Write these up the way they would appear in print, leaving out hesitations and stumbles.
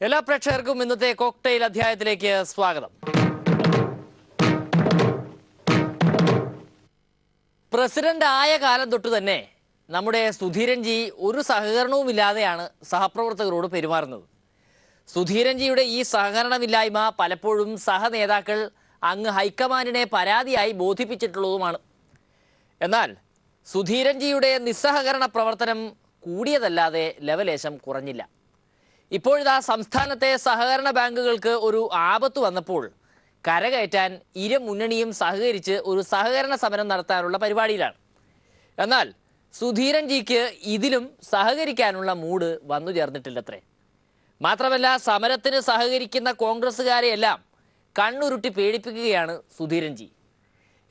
എല്ലാ പ്രേക്ഷകർക്കും ഇന്നത്തെ കോക്ടെയിൽ അധ്യായത്തിലേക്ക് സ്വാഗതം. പ്രസിഡന്റ് ആയ കാലം തൊട്ട് തന്നെ നമ്മുടെ സുധീരൻജി ഒരു സഹകരണവുമില്ലാതെയാണ് സഹപ്രവർത്തകരോട് പെരുമാറുന്നത്. സുധീരൻജിയുടെ ഈ സഹകരണമില്ലായ്മ പലപ്പോഴും സഹനേതാക്കൾ അങ്ങ് ഹൈക്കമാൻഡിനെ പരാതിയായി ബോധിപ്പിച്ചിട്ടുള്ളതുമാണ്. എന്നാൽ സുധീരൻജിയുടെ നിസ്സഹകരണ പ്രവർത്തനം കൂടിയതല്ലാതെ ലെവലേശം കുറഞ്ഞില്ല. ഇപ്പോഴിതാ സംസ്ഥാനത്തെ സഹകരണ ബാങ്കുകൾക്ക് ഒരു ആപത്ത് വന്നപ്പോൾ കരകയറ്റാൻ ഇരു മുന്നണിയും സഹകരിച്ച് ഒരു സഹകരണ സമരം നടത്താനുള്ള പരിപാടിയിലാണ്. എന്നാൽ സുധീരൻജിക്ക് ഇതിലും സഹകരിക്കാനുള്ള മൂഡ് വന്നു ചേർന്നിട്ടില്ലത്രേ. മാത്രമല്ല, സമരത്തിന് സഹകരിക്കുന്ന കോൺഗ്രസ്സുകാരെയെല്ലാം കണ്ണുരുട്ടി പേടിപ്പിക്കുകയാണ് സുധീരൻജി.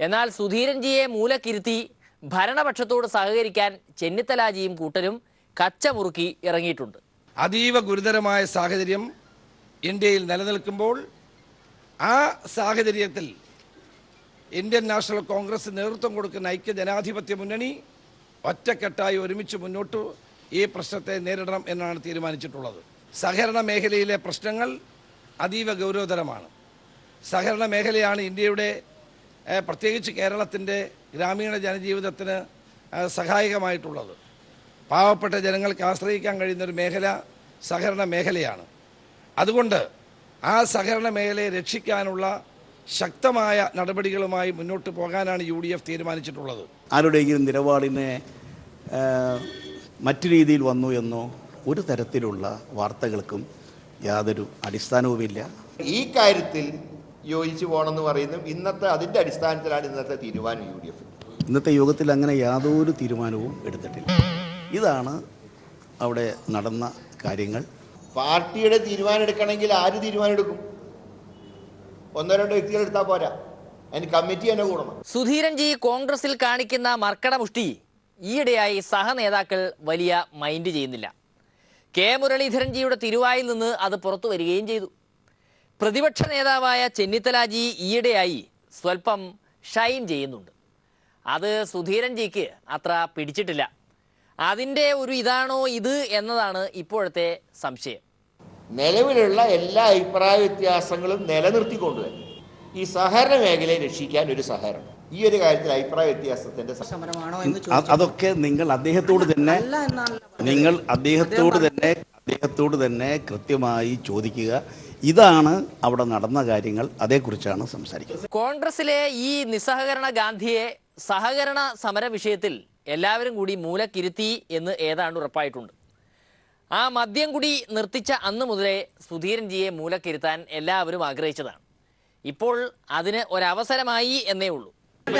എന്നാൽ സുധീരൻജിയെ മൂലക്കിരുത്തി ഭരണപക്ഷത്തോട് സഹകരിക്കാൻ ചെന്നിത്തലാജിയും കൂട്ടരും കച്ചമുറുക്കി ഇറങ്ങിയിട്ടുണ്ട്. അതീവ ഗുരുതരമായ സാഹചര്യം ഇന്ത്യയിൽ നിലനിൽക്കുമ്പോൾ ആ സാഹചര്യത്തിൽ ഇന്ത്യൻ നാഷണൽ കോൺഗ്രസ് നേതൃത്വം കൊടുക്കുന്ന ഐക്യജനാധിപത്യ മുന്നണി ഒറ്റക്കെട്ടായി ഒരുമിച്ച് മുന്നോട്ട് ഈ പ്രശ്നത്തെ നേരിടണം എന്നാണ് തീരുമാനിച്ചിട്ടുള്ളത്. സഹകരണ മേഖലയിലെ പ്രശ്നങ്ങൾ അതീവ ഗൗരവതരമാണ്. സഹകരണ മേഖലയാണ് ഇന്ത്യയുടെ പ്രത്യേകിച്ച് കേരളത്തിൻ്റെ ഗ്രാമീണ ജനജീവിതത്തിന് സഹായകമായിട്ടുള്ളത്. പാവപ്പെട്ട ജനങ്ങൾക്ക് ആശ്രയിക്കാൻ കഴിയുന്നൊരു മേഖല സഹകരണ മേഖലയാണ്. അതുകൊണ്ട് ആ സഹകരണ മേഖലയെ രക്ഷിക്കാനുള്ള ശക്തമായ നടപടികളുമായി മുന്നോട്ട് പോകാനാണ് UDF തീരുമാനിച്ചിട്ടുള്ളത്. ആരുടെയെങ്കിലും നിലപാടിനെ മറ്റു രീതിയിൽ വന്നു എന്നോ ഒരു തരത്തിലുള്ള വാർത്തകൾക്കും യാതൊരു അടിസ്ഥാനവുമില്ല. ഈ കാര്യത്തിൽ യോജിച്ചു പോകണമെന്ന് പറയുന്നു. അതിൻ്റെ അടിസ്ഥാനത്തിലാണ് ഇന്നത്തെ തീരുമാനം UDF. ഇന്നത്തെ യോഗത്തിൽ അങ്ങനെ യാതൊരു തീരുമാനവും എടുത്തിട്ടില്ല. ഇതാണ് അവിടെ നടന്ന കാര്യങ്ങൾ. പാർട്ടിയുടെ തീരുമാനം എടുക്കണമെങ്കിൽ ആര് തീരുമാനം എടുക്കും? ഒന്നോ രണ്ടോ വ്യക്തികൾ എടുത്താൽ പോരാ, അതിന് കമ്മിറ്റി തന്നെ കൂടണം. സുധീരൻജി കോൺഗ്രസിൽ കാണിക്കുന്ന മർക്കടമുഷ്ടി ഈയിടെയായി സഹനേതാക്കൾ വലിയ മൈൻഡ് ചെയ്യുന്നില്ല. കെ മുരളീധരൻജിയുടെ തിരുവായിൽ നിന്ന് അത് പുറത്തു വരികയും ചെയ്തു. പ്രതിപക്ഷ നേതാവായ ചെന്നിത്തലാജി ഈയിടെയായി സ്വല്പം ഷൈൻ ചെയ്യുന്നുണ്ട്. അത് സുധീരൻജിക്ക് അത്ര പിടിച്ചിട്ടില്ല. അതിൻ്റെ ഒരു ഇതാണോ ഇത് എന്നതാണ് ഇപ്പോഴത്തെ സംശയം. നിലവിലുള്ള എല്ലാ അഭിപ്രായ വ്യത്യാസങ്ങളും നിലനിർത്തിക്കൊണ്ട് തന്നെ ഈ സഹകരണ മേഖലയെ രക്ഷിക്കാൻ ഒരു സഹകരണം, ഈ ഒരു കാര്യത്തിൽ അഭിപ്രായ വ്യത്യാസത്തിന്റെ അതൊക്കെ നിങ്ങൾ അദ്ദേഹത്തോട് തന്നെ കൃത്യമായി ചോദിക്കുക. ഇതാണ് അവിടെ നടന്ന കാര്യങ്ങൾ, അതേക്കുറിച്ചാണ് സംസാരിക്കുന്നത്. കോൺഗ്രസിലെ ഈ നിസ്സഹകരണ ഗാന്ധിയെ സഹകരണ സമര വിഷയത്തിൽ എല്ലാവരും കൂടി മൂലക്കിരുത്തി എന്ന് ഏതാണ്ട് ഉറപ്പായിട്ടുണ്ട്. ആ മദ്യം കൂടി നിർത്തിച്ച അന്ന് മുതലേ സുധീരൻജിയെ മൂലക്കിരുത്താൻ എല്ലാവരും ആഗ്രഹിച്ചതാണ്. ഇപ്പോൾ അതിന് ഒരവസരമായി എന്നേ ഉള്ളൂ.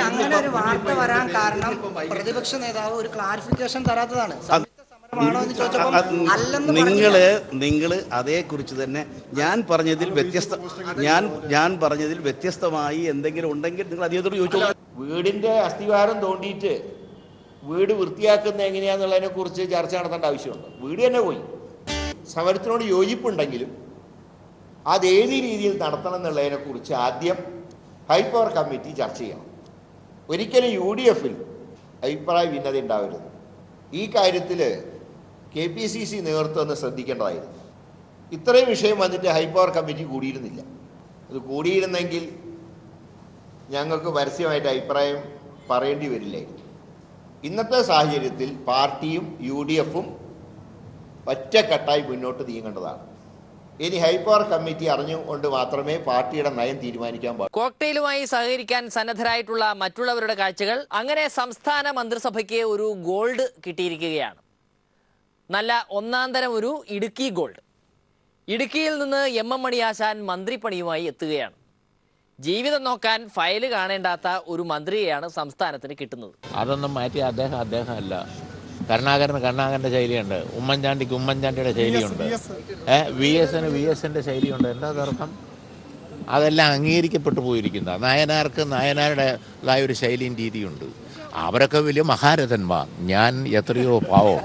അങ്ങനെ ഒരു വാർത്ത വരാൻ കാരണം പ്രതിപക്ഷ നേതാവ് ഒരു ക്ലാരിഫിക്കേഷൻ തരാത്തതാണ്. നിങ്ങൾ അതേക്കുറിച്ച് തന്നെ ഞാൻ പറഞ്ഞതിൽ വ്യത്യസ്തമായി എന്തെങ്കിലും ഉണ്ടെങ്കിൽ നിങ്ങൾ അദ്ദേഹത്തോട് ചോദിച്ചോളൂ. വീടിന്റെ അസ്ഥിവാരം തോണ്ടിയിട്ട് വീട് വൃത്തിയാക്കുന്ന എങ്ങനെയാന്നുള്ളതിനെ കുറിച്ച് ചർച്ച നടത്തേണ്ട ആവശ്യമുണ്ട്. വീട് തന്നെ പോയി. സമരത്തിനോട് യോജിപ്പുണ്ടെങ്കിലും അതേത് രീതിയിൽ നടത്തണം എന്നുള്ളതിനെ കുറിച്ച് ആദ്യം ഹൈപ്പവർ കമ്മിറ്റി ചർച്ച ചെയ്യണം. ഒരിക്കലും UDF-ൽ അഭിപ്രായ ഭിന്നത ഉണ്ടാവരുത്. ഈ കാര്യത്തിൽ KPCC നേതൃത്വം ഒന്ന് ശ്രദ്ധിക്കേണ്ടതായിരുന്നു. ഇത്രയും വിഷയം വന്നിട്ട് ഹൈപ്പവർ കമ്മിറ്റി കൂടിയിരുന്നില്ല. അത് കൂടിയിരുന്നെങ്കിൽ ഞങ്ങൾക്ക് പരസ്യമായിട്ട് അഭിപ്രായം പറയേണ്ടി വരില്ലായിരുന്നു. ഇന്നത്തെ സാഹചര്യത്തിൽ പാർട്ടിയും UDF-ഉം ഒറ്റക്കെട്ടായി മുന്നോട്ട് നീങ്ങേണ്ടതാണ്. ഇനി ഹൈപ്പവർ കമ്മിറ്റി അറിഞ്ഞുകൊണ്ട് മാത്രമേ പാർട്ടിയുടെ നയം തീരുമാനിക്കാൻ പാടുള്ളൂ. കോക്ടെയിലുമായി സഹകരിക്കാൻ സന്നദ്ധരായിട്ടുള്ള മറ്റുള്ളവരുടെ കാഴ്ചകൾ. അങ്ങനെ സംസ്ഥാന മന്ത്രിസഭയ്ക്ക് ഒരു ഗോൾഡ് കിട്ടിയിരിക്കുകയാണ്. നല്ല ഒന്നാം തരം ഒരു ഇടുക്കി ഗോൾഡ്. ഇടുക്കിയിൽ നിന്ന് MM മണിയാശാൻ മന്ത്രിപ്പണിയുമായി എത്തുകയാണ്. ജീവിതം നോക്കാൻ ഫയല് കാണേണ്ടാത്ത ഒരു മന്ത്രിയെയാണ് സംസ്ഥാനത്തിന് കിട്ടുന്നത്. അതൊന്നും മാറ്റി അദ്ദേഹമല്ല. കരുണാകരൻ്റെ ശൈലിയുണ്ട്, ഉമ്മൻചാണ്ടിക്ക് ഉമ്മൻചാണ്ടിയുടെ ശൈലിയുണ്ട്, VSന്റെ ശൈലിയുണ്ട്. എന്താ തർക്കം? അതെല്ലാം അംഗീകരിക്കപ്പെട്ടു പോയിരിക്കുന്ന നായനാർക്ക് നായനാരുടേതായ ഒരു ശൈലിയും രീതിയുണ്ട്. അവരൊക്കെ വലിയ മഹാരഥന്മാർ, ഞാൻ എത്രയോ പാവം.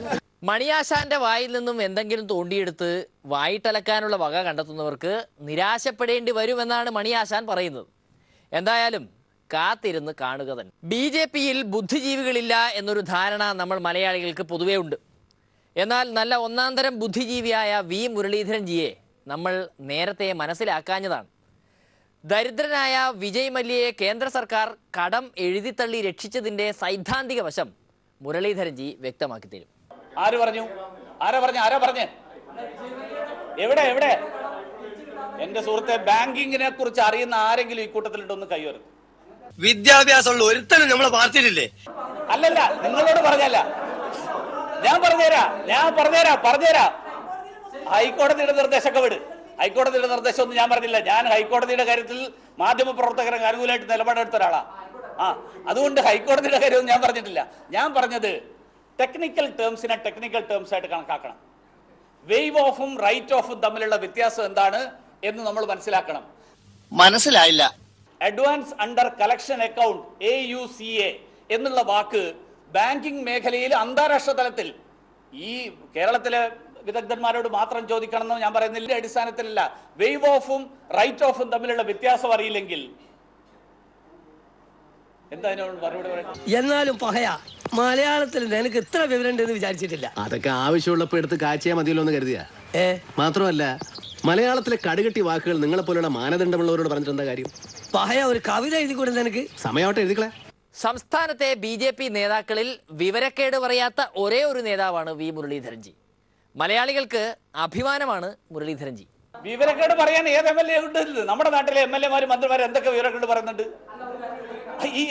മണിയാശാന്റെ വായിൽ നിന്നും എന്തെങ്കിലും തോണ്ടിയെടുത്ത് വായിട്ടലക്കാനുള്ള വക കണ്ടെത്തുന്നവർക്ക് നിരാശപ്പെടേണ്ടി വരുമെന്നാണ് മണിയാശാൻ പറയുന്നത്. എന്തായാലും കാത്തിരുന്ന് കാണുക തന്നെ. BJP-യിൽ ബുദ്ധിജീവികളില്ല എന്നൊരു ധാരണ നമ്മൾ മലയാളികൾക്ക് പൊതുവേ ഉണ്ട്. എന്നാൽ നല്ല ഒന്നാന്തരം ബുദ്ധിജീവിയായ V. മുരളീധരൻജിയെ നമ്മൾ നേരത്തെ മനസ്സിലാക്കാഞ്ഞതാണ്. ദരിദ്രനായ വിജയ് മല്യയെ കേന്ദ്ര സർക്കാർ കടം എഴുതിത്തള്ളി രക്ഷിച്ചതിൻ്റെ സൈദ്ധാന്തിക വശം മുരളീധരൻജി വ്യക്തമാക്കി തരും. ആര് പറഞ്ഞു? ആരാ പറഞ്ഞ്? എവിടെ? എന്റെ സുഹൃത്തെ, ബാങ്കിങ്ങിനെ കുറിച്ച് അറിയുന്ന ആരെങ്കിലും ഈ കൂട്ടത്തിലുണ്ടോന്ന് കൈവരും. വിദ്യാഭ്യാസമുള്ള ഒരുത്തനും നമ്മളെ പാർട്ടിയിലില്ലേ? അല്ലല്ല, നിങ്ങളോട് പറഞ്ഞല്ല, ഞാൻ പറഞ്ഞുതരാം. ഹൈക്കോടതിയുടെ നിർദ്ദേശമൊക്കെ വിട്. ഹൈക്കോടതിയുടെ നിർദ്ദേശമൊന്നും ഞാൻ പറഞ്ഞില്ല. ഞാൻ ഹൈക്കോടതിയുടെ കാര്യത്തിൽ മാധ്യമപ്രവർത്തകർക്ക് അനുകൂലമായിട്ട് നിലപാടെടുത്ത ഒരാളാണ്. അതുകൊണ്ട് ഹൈക്കോടതിയുടെ കാര്യമൊന്നും ഞാൻ പറഞ്ഞിട്ടില്ല. ഞാൻ പറഞ്ഞത് ടെക്നിക്കൽ ടേംസിനെ ടെക്നിക്കൽ ടേംസ് ആയിട്ട് കണക്കാക്കണം. വേവ് ഓഫും റൈറ്റ് ഓഫും തമ്മിലുള്ള വ്യത്യാസം എന്താണ് എന്ന് നമ്മൾ മനസ്സിലാക്കണം. മനസ്സിലായില്ല. Advance under collection account AUCA എന്നുള്ള വാക്ക് ബാങ്കിംഗ് മേഖലയിൽ അന്താരാഷ്ട്ര തലത്തിൽ ഈ കേരളത്തിലെ വിദഗ്ധന്മാരോട് മാത്രം ചോദിക്കണമെന്ന് ഞാൻ പറയുന്നില്ല. അടിസ്ഥാനത്തിലല്ല. വേവ് ഓഫും റൈറ്റ് ഓഫും തമ്മിലുള്ള വ്യത്യാസം അറിയില്ലെങ്കിൽ എന്താ അതിനോട് മറുപടി പറയുന്നത്? എന്നാലും പഹയ മലയാളത്തിൽ നിനക്ക് ഇത്ര വിവരം ഉണ്ടെന്ന് വിചാരിച്ചിട്ടില്ല. അതൊക്കെ ആവശ്യമുള്ളപ്പോ എടുത്ത് കാച്ചിയാ മതിയല്ലോ എന്ന് കരുതിയാ. മാത്രമല്ല മലയാളത്തിലെ കടുകട്ടി വാക്കുകൾ നിങ്ങളെ പോലുള്ള മാനദണ്ഡമുള്ളവരോട് പറഞ്ഞിട്ട് എന്താ കാര്യം? പഹയ ഒരു കവിത എഴുതിക്കൂടെ നിനക്ക്? സമയമാവട്ടെ, എഴുതിക്കളെ. സംസ്ഥാനത്തെ BJP നേതാക്കളിൽ വിവരക്കേട് പറയാത്ത ഒരേ ഒരു നേതാവാണ് വി മുരളീധരൻജി. മലയാളികൾക്ക് അഭിമാനമാണ് മുരളീധരൻജി. വിവരക്കേട് പറയാൻ ഏത് MLA ഉണ്ട്? നമ്മുടെ നാട്ടിലെ MLA-മാരും മന്ത്രിമാരും എന്തൊക്കെ വിവരക്കേട് പറയുന്നുണ്ട്? ഈ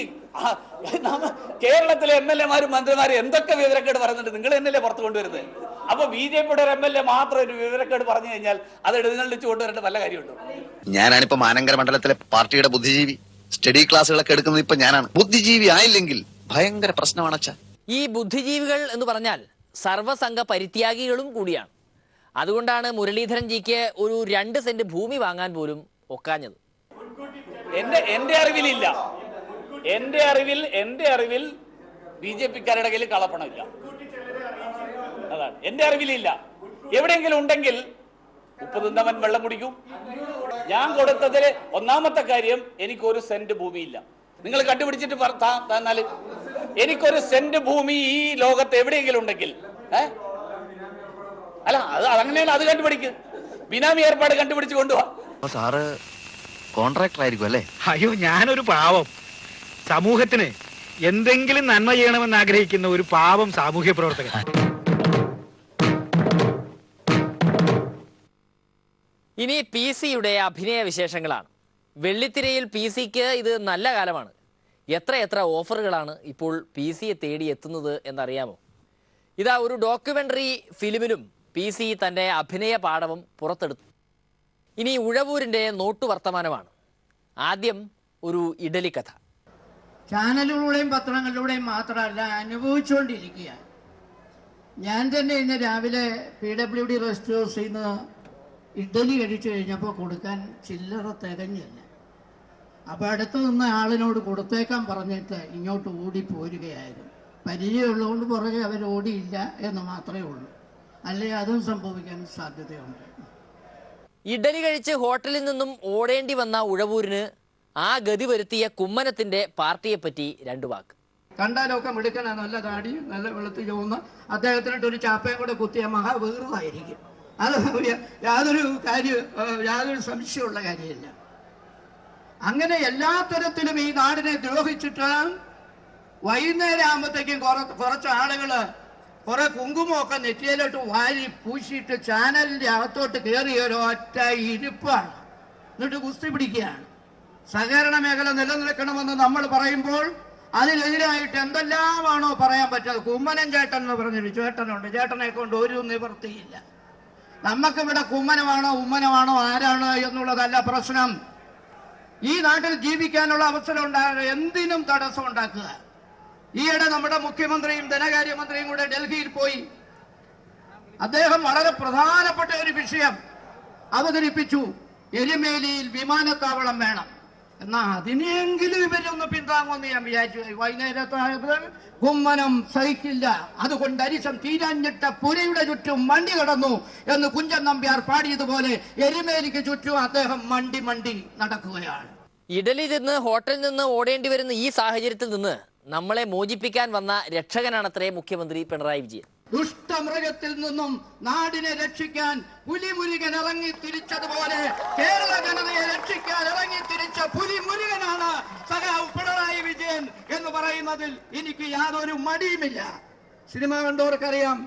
കേരളത്തിലെ MLA-മാരും മന്ത്രിമാരും എന്തൊക്കെ വിവരക്കേട് പറയുന്നുണ്ട്? നിങ്ങൾ എന്നല്ലേ പുറത്തു കൊണ്ടുവരുന്നത്? അപ്പൊ BJP-യുടെ ഒരു MLA മാത്രം ഒരു വിവരക്കേട് പറഞ്ഞു കഴിഞ്ഞാൽ അത് എഴുന്നള്ളിച്ചു കൊണ്ടുവരേണ്ട വല്ല കാര്യമുണ്ടോ? ഞാനാണിപ്പോ മാനങ്കര മണ്ഡലത്തിലെ പാർട്ടിയുടെ ബുദ്ധിജീവി. സ്റ്റഡി ക്ലാസ്സുകളൊക്കെ എടുക്കുന്നത് ഇപ്പൊ ഞാനാണ്. ബുദ്ധിജീവി ആയില്ലെങ്കിൽ ഭയങ്കര പ്രശ്നമാണ് അച്ഛാ. ഈ ബുദ്ധിജീവികൾ എന്ന് പറഞ്ഞാൽ സർവ്വസംഘ പരിത്യാഗികളും കൂടിയാണ്. അതുകൊണ്ടാണ് മുരളീധരൻജിക്ക് ഒരു 2 സെന്റ് ഭൂമി വാങ്ങാൻ പോലും ഒക്കാഞ്ഞത്. എന്റെ അറിവിലില്ല. എന്റെ അറിവിൽ BJP-ക്കാരുടെ കയ്യിൽ കളപ്പണമില്ല. അതാണ് എന്റെ അറിവിലില്ല. എവിടെയെങ്കിലും ഉണ്ടെങ്കിൽ ഉപ്പ് തിന്നവൻ വെള്ളം കുടിക്കും. ഞാൻ കൊടുത്തതിൽ ഒന്നാമത്തെ കാര്യം, എനിക്കൊരു സെന്റ് ഭൂമിയില്ല. നിങ്ങൾ കണ്ടുപിടിച്ചിട്ട് തന്നാല് എനിക്കൊരു സെന്റ് ഭൂമി ഈ ലോകത്ത് എവിടെയെങ്കിലും ഉണ്ടെങ്കിൽ അല്ല അത് അങ്ങനെയാണ്. അത് കണ്ടുപിടിക്ക്. ബിനാമി ഏർപ്പാട് കണ്ടുപിടിച്ച് കൊണ്ടുപോവാ. സാറ് കോൺട്രാക്ടർ ആയിരിക്കും അല്ലേ? അയ്യോ, ഞാനൊരു പാവം. സമൂഹത്തിന് എന്തെങ്കിലും നന്മ ചെയ്യണമെന്ന് ആഗ്രഹിക്കുന്ന ഒരു പാവം സാമൂഹ്യ പ്രവർത്തകൻ. ഇനി PC-യുടെ അഭിനയ വിശേഷങ്ങളാണ്. വെള്ളിത്തിരയിൽ PC-ക്ക് ഇത് നല്ല കാലമാണ്. എത്ര ഓഫറുകളാണ് ഇപ്പോൾ PC-യെ തേടി എത്തുന്നത് എന്നറിയാമോ? ഇതാ ഒരു ഡോക്യുമെൻ്ററി ഫിലിമിലും PC തൻ്റെ അഭിനയ പാടവം പുറത്തെടുത്തു. ഇനി ഉഴവൂരിൻ്റെ നോട്ടുവർത്തമാനമാണ്. ആദ്യം ഒരു ഇഡലി കഥ. ചാനലുകളിലൂടെയും പത്രങ്ങളിലൂടെയും മാത്രമല്ല, അനുഭവിച്ചുകൊണ്ടിരിക്കുക. ഞാൻ തന്നെ ഇന്ന് രാവിലെ PWD റെസ്റ്റ് ഹൗസിൽ നിന്ന് ഇഡലി കഴിച്ചു കഴിഞ്ഞപ്പോൾ കൊടുക്കാൻ ചില്ലറ തികഞ്ഞില്ല. അപ്പോൾ അടുത്ത് നിന്ന ആളിനോട് കൊടുത്തേക്കാൻ പറഞ്ഞിട്ട് ഇങ്ങോട്ട് ഓടിപ്പോരുകയായിരുന്നു. പരിചയമുള്ളതുകൊണ്ട് പുറകെ അവർ ഓടിയില്ല എന്ന് മാത്രമേ ഉള്ളൂ. അല്ലെങ്കിൽ അതും സംഭവിക്കാൻ സാധ്യതയുണ്ട്. ഇഡലി കഴിച്ച് ഹോട്ടലിൽ നിന്നും ഓടേണ്ടി വന്ന ഉഴവൂരിന് ആ ഗതി വരുത്തിയ കുമ്മനത്തിൻ്റെ പാർട്ടിയെപ്പറ്റി 2 വാക്ക്. കണ്ടാലൊക്കെ മിടുക്കനാ, നല്ല താടി, നല്ല വെളുത്ത് ചോന്ന. അദ്ദേഹത്തിനിട്ട് ഒരു ചാപ്പയും കൂടെ കുത്തിയ മഹാവീറുമായിരിക്കും. അത് യാതൊരു സംശയമുള്ള കാര്യമില്ല. അങ്ങനെ എല്ലാ തരത്തിലും ഈ നാടിനെ ദ്രോഹിച്ചിട്ട് വൈകുന്നേരം ആകുമ്പോഴത്തേക്കും കുറച്ച് ആളുകള് കുറെ കുങ്കുമൊക്കെ നെറ്റിയിലോട്ട് വാരി പൂശിയിട്ട് ചാനലിന്റെ അകത്തോട്ട് കയറിയ ഒരൊറ്റ ഇരിപ്പാണ്. എന്നിട്ട് കുസ്തി പിടിക്കുകയാണ്. സഹകരണ മേഖല നിലനിൽക്കണമെന്ന് നമ്മൾ പറയുമ്പോൾ അതിനെതിരായിട്ട് എന്തെല്ലാമാണോ പറയാൻ പറ്റാതെ. കുമ്മനം ചേട്ടൻ എന്ന് പറഞ്ഞൊരു ചേട്ടനുണ്ട്. ചേട്ടനെ കൊണ്ട് ഒരു നിവൃത്തിയില്ല. നമുക്കിവിടെ കുമ്മനമാണോ ഉമ്മനമാണോ ആരാണ് എന്നുള്ളതല്ല പ്രശ്നം. ഈ നാട്ടിൽ ജീവിക്കാനുള്ള അവസരം ഉണ്ടാകുക, എന്തിനും തടസ്സം ഉണ്ടാക്കുക. ഈയിടെ നമ്മുടെ മുഖ്യമന്ത്രിയും ധനകാര്യമന്ത്രിയും കൂടെ ഡൽഹിയിൽ പോയി. അദ്ദേഹം വളരെ പ്രധാനപ്പെട്ട ഒരു വിഷയം അവതരിപ്പിച്ചു. എരുമേലിയിൽ വിമാനത്താവളം വേണം. എന്നാ അതിനെങ്കിലും ഇവരൊന്ന് പിന്താങ്ങുമെന്ന് ഞാൻ വിചാരിച്ചു. വൈകുന്നേരത്തായപ്പോൾ കുമ്മനം സഹിക്കില്ല, അതുകൊണ്ട് അരിശം തീരാഞ്ഞിട്ട പുരയുടെ ചുറ്റും മണ്ടി കടന്നു എന്ന് കുഞ്ചൻ നമ്പ്യാർ പാടിയതുപോലെ എരുമേലിക്ക് ചുറ്റും അദ്ദേഹം മണ്ടി നടക്കുകയാണ്. ഇഡലി തിന്ന് ഹോട്ടലിൽ നിന്ന് ഓടേണ്ടി വരുന്ന ഈ സാഹചര്യത്തിൽ നിന്ന് നമ്മളെ മോചിപ്പിക്കാൻ വന്ന രക്ഷകനാണത്രേ മുഖ്യമന്ത്രി പിണറായി വിജയൻ. ദുഷ്ടമൃഗത്തിൽ നിന്നും നാടിനെ രക്ഷിക്കാൻ പുലിമുരുകൻ ഇറങ്ങി തിരിച്ചതുപോലെ കേരള ജനതയെ രക്ഷിക്കാൻ ഇറങ്ങി തിരിച്ച പുലിമുരുകനാണ് സഖാവ് പിണറായി വിജയൻ എന്ന് പറയുന്നതിൽ എനിക്ക് യാതൊരു മടിയുമില്ല. സിനിമ കണ്ടവർക്കറിയാം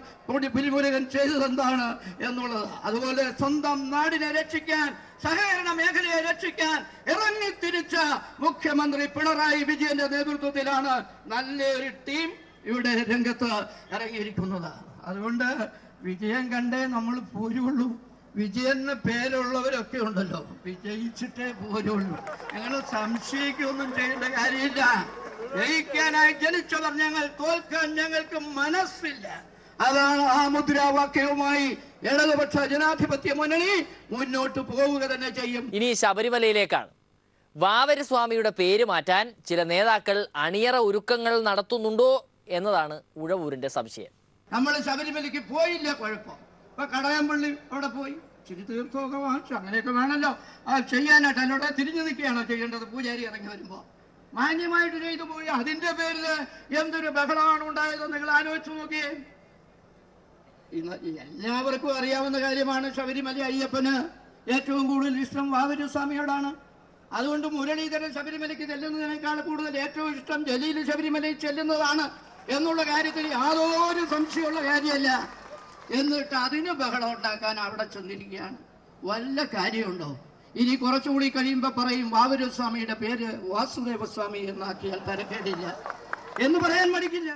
പുലിമുരുകൻ ചെയ്തതെന്താണ് എന്നുള്ളത്. അതുപോലെ സ്വന്തം നാടിനെ രക്ഷിക്കാൻ, സഹകരണ മേഖലയെ രക്ഷിക്കാൻ ഇറങ്ങിത്തിരിച്ച മുഖ്യമന്ത്രി പിണറായി വിജയന്റെ നേതൃത്വത്തിലാണ് നല്ലൊരു ടീം ഇവിടെ രംഗത്ത് ഇറങ്ങിയിരിക്കുന്നത്. അതുകൊണ്ട് വിജയം കണ്ടേ നമ്മൾ പോരുള്ളൂ. വിജയന് പേരുള്ളവരൊക്കെ ഉണ്ടല്ലോ, വിജയിച്ചിട്ടേ പോരുള്ളൂ. ഞങ്ങൾ സംശയിക്കൊന്നും ചെയ്യേണ്ട കാര്യമില്ല. ജയിക്കാനായി ജനിച്ചവർ ഞങ്ങൾ, തോൽക്കാൻ ഞങ്ങൾക്ക് മനസ്സില്ല. അതാണ് ആ മുദ്രാവാക്യവുമായി ഇടതുപക്ഷ ജനാധിപത്യ മുന്നണി മുന്നോട്ട് പോവുക തന്നെ ചെയ്യും. ഇനി ശബരിമലയിലേക്കാണ്. വാവര് സ്വാമിയുടെ പേര് മാറ്റാൻ ചില നേതാക്കൾ അണിയറ ഒരുക്കങ്ങൾ നടത്തുന്നുണ്ടോ എന്നതാണ് ഉഴവൂരിന്റെ സംശയം. നമ്മൾ ശബരിമലയ്ക്ക് പോയില്ല, കുഴപ്പം. ഇപ്പൊ കടകംപള്ളി അവിടെ പോയി ചിരി തീർത്ഥമൊക്കെ വാങ്ങിച്ചു, അങ്ങനെയൊക്കെ വേണമല്ലോ ചെയ്യാനായിട്ട്. അല്ലോടെ തിരിഞ്ഞു നിൽക്കുകയാണോ ചെയ്യേണ്ടത്? പൂജാരി ഇറങ്ങി വരുമ്പോ മാന്യമായിട്ട് ചെയ്തു പോയി. അതിന്റെ പേരിൽ എന്തൊരു ബഹളമാണ് ഉണ്ടായതെന്ന് നിങ്ങൾ ആലോചിച്ചു നോക്കിയേ. എല്ലാവർക്കും അറിയാവുന്ന കാര്യമാണ്, ശബരിമല അയ്യപ്പന് ഏറ്റവും കൂടുതൽ ഇഷ്ടം വാവര് സ്വാമിയോടാണ്. അതുകൊണ്ട് മുരളീധരൻ ശബരിമലയ്ക്ക് ചെല്ലുന്നതിനേക്കാൾ കൂടുതൽ ഏറ്റവും ഇഷ്ടം ജലീൽ ശബരിമലയിൽ ചെല്ലുന്നതാണ് എന്നുള്ള കാര്യത്തിൽ യാതൊരു സംശയമുള്ള കാര്യമല്ല. എന്നിട്ട് അതിന് ബഹളം ഉണ്ടാക്കാൻ അവിടെ ചെന്നിരിക്കുകയാണ്. വല്ല കാര്യമുണ്ടോ? ഇനി കുറച്ചുകൂടി കഴിയുമ്പോൾ പറയും വാവര് സ്വാമിയുടെ പേര് വാസുദേവ സ്വാമി എന്നാക്കിയാൽ തരക്കേടില്ല എന്ന് പറയാൻ മടിക്കില്ല.